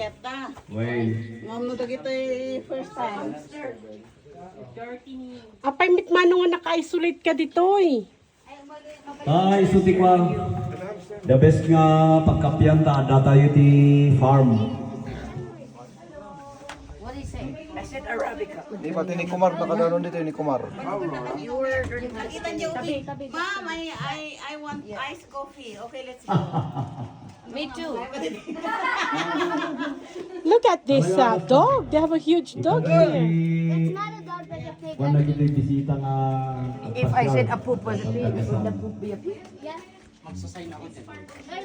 Yata. Wait. Ngam no dagito first time. Apay mit manong nga naka-isolate ka dito eh. Ay, isuti ko. The best nga pagkapyan ta ada tayo ti farm. What do you say? I said Arabica. Di pati ni Kumar nakadaron dito ni Kumar. Nakita niyo, Ma'am, I want iced coffee. Okay, let's go. Me too. Look at this dog. They have a huge dog here. It's not a dog, but a pig. Kung nagito yung bisita nga... If I said a poop was a pig, would the poop be a pig? Yeah. Hey,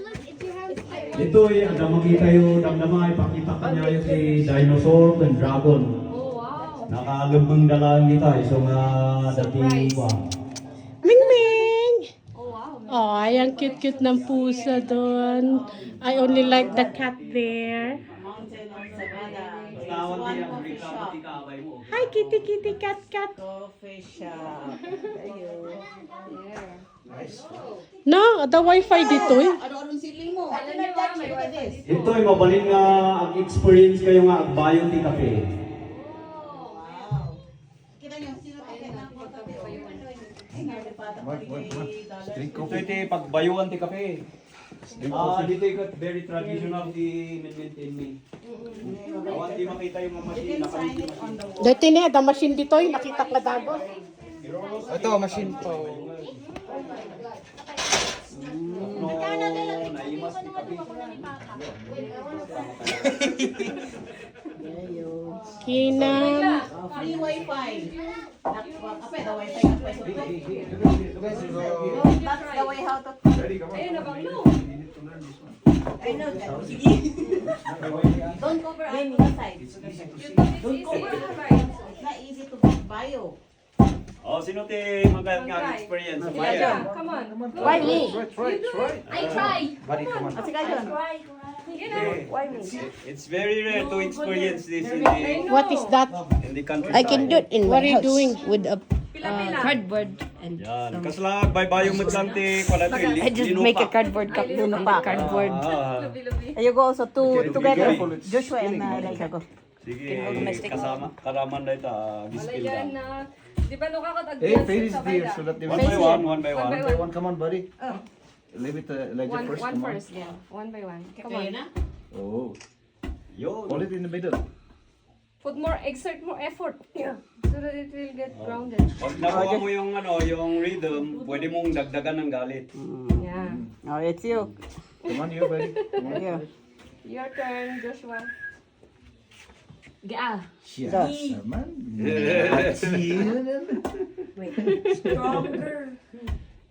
look, it's your house here. Ito ay ada makita yung damdama ipakita ka niya yung si dinosaur and dragon. Oh, wow. Nakaalubang dalang kita so nga dati pa. Ming Ming! Oh, wow. Oh, ay ang cute-cute ng pusa doon. I only like the cat there. Mountain of Sagada. One coffee shop. Hi, kitty, kitty, cat, cat. Coffee shop. Ayo. No, the wifi dito eh. Ano-anong siling mo? Alam niyo ba, may wifi dito. Ito ay mabalin nga ang experience kayo nga agbayon ti kape. Wow. Kita niyo, sino ka na po tabi? Ay, nga, pata pa rin Drink Ito coffee. iti pagbayuan ti kape. Dito ay very traditional di maintain me. Awan di makita yung mga You machine can sign it on the wall. Dito ni, the machine dito eh. Nakita ka dago. Ito, machine pa. No, naimas ti kape. Kinam. Free wifi. Apa the wifi? That's the way how to... Ayun, nabanglo. I know that. Don't cover on the side. Don't cover the right. It's not easy to get bio. Oh, sino ti magandang nga experience? Yeah, come on. Why me? Right. I try. Buddy, come on. At saka yun. Why me? It's very rare to experience this in What is that? the countryside. I can do it in What my are you house doing? with a Pila-pila. cardboard and Yan. Kaslag, baybayo mo lang ti I just make a cardboard cup Linupa. and a cardboard. Lubi-lubi. You go also together. careful, it's Joshua and Alexa go. Sige, kasama, karaman na ito, gispil Wala yan na. na. Di ba nung kakot Hey, face there so that they One will by one, one by One by one. One by one, come on, buddy. Leave it like One, that first. one Come on. first, yeah. One by one. Come on. Oh, Yun. hold it in the middle. Put more, exert more effort. Yeah. So that it will get grounded. Pag nakuha mo yung, yung rhythm, pwede mong dagdagan ng galit. Yeah. Oh, it's you. Come on, you, buddy. Come on. You. Your turn, Joshua. Gaa. Yes, man. Stronger.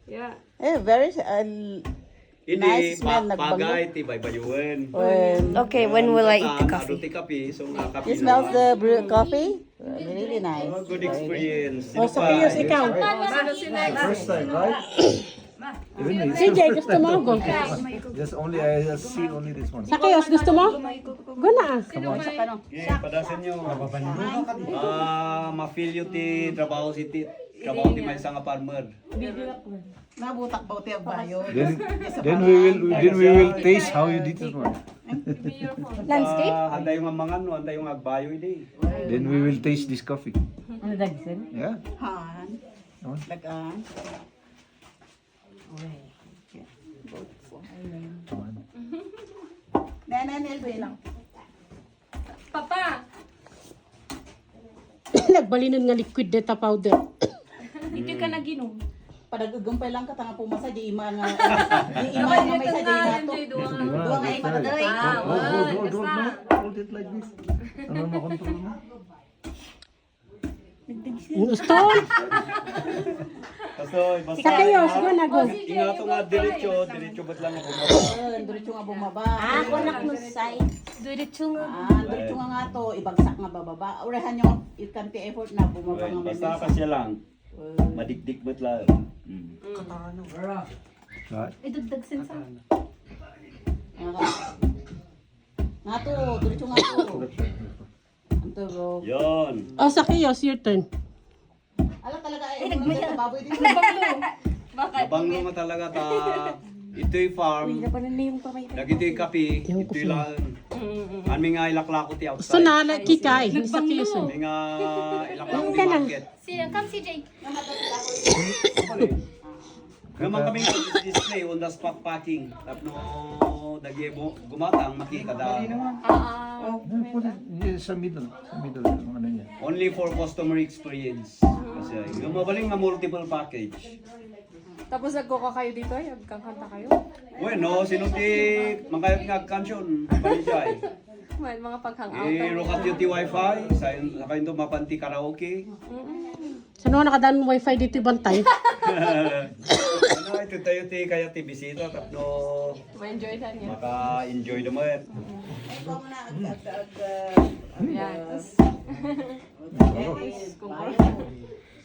Yeah. Eh, very Hindi, Nice smell, nagbango. pagay, ti baybayuan. well, Okay, when will I eat the Ado coffee? ti kape, so nga kape it smells the brew coffee. Really nice. Oh, good experience. O, sa Pius, ikaw. Sino si next? First time, right? Even me. CJ, gusto mo? Go. Just only, I just see only this one. Sa Pius, gusto mo? Go na. Okay, padasan nyo. Ma-feel yung ti trabaho si trabaho ti may isang farmer. Nabutak ba uti ang bayo? Then we will taste how you did it one. Landscape? Handa yung amangan, handa yung agbayo hindi. Then we will taste this coffee. Yeah. Han. Ano? Dagaan. Come on. Nanan LB lang. Papa. Nagbalinan nga liquid data powder. Hindi ka naginom. Padagagumpay lang ka tanga pumasa di ima nga di ima nga may sa di nato. Duwa nga ima daday. Hold it like this. Ano makontrol mo? Gusto? Kaso, basta. Sa Pius, go na, go. Ingato nga diretso ba't lang ako mababa. Diretso nga bumaba. Ako nak mo side. Diretso nga. Diretso nga to ibagsak nga bababa. Urehan nyo it can be effort na bumaba nga may Basta kasya lang. Madikdik ba't lang. Right. Idugdag sinsa. Nga to, diretso nga to. Anto bro. Yun. O, sa Pius, your turn. Ala talaga ay mga baboy dito. Nabanglo nga talaga ta. Ito'y farm. Nagito'y kape. Ito'y lang. Kami nga ilaklako ti So outside. na kikay sa kiso. Kami nga ilaklako ti market. See, come CJ. Naman kami display on the spot packing. Tapno dagyebo gumatang makikada. Put it sa middle. Sa middle. Ang ano niya. Only for customer experience. Kasi yung mabaling nga multiple package. Tapos nagkuka kayo dito, ay magkakanta kayo. Bueno, sinuti mangkayot nga kansyon. Palijay. May mga pag-hangout. Rokat yung ti wifi. Sa kayo to mapanti karaoke. Saan mo nakadaan wifi dito bantay? Ano, ito tayo ti kaya ti bisita. Tapno Ma-enjoy na niya. maka-enjoy naman. Ikaw muna Yan. ag Tapos, kung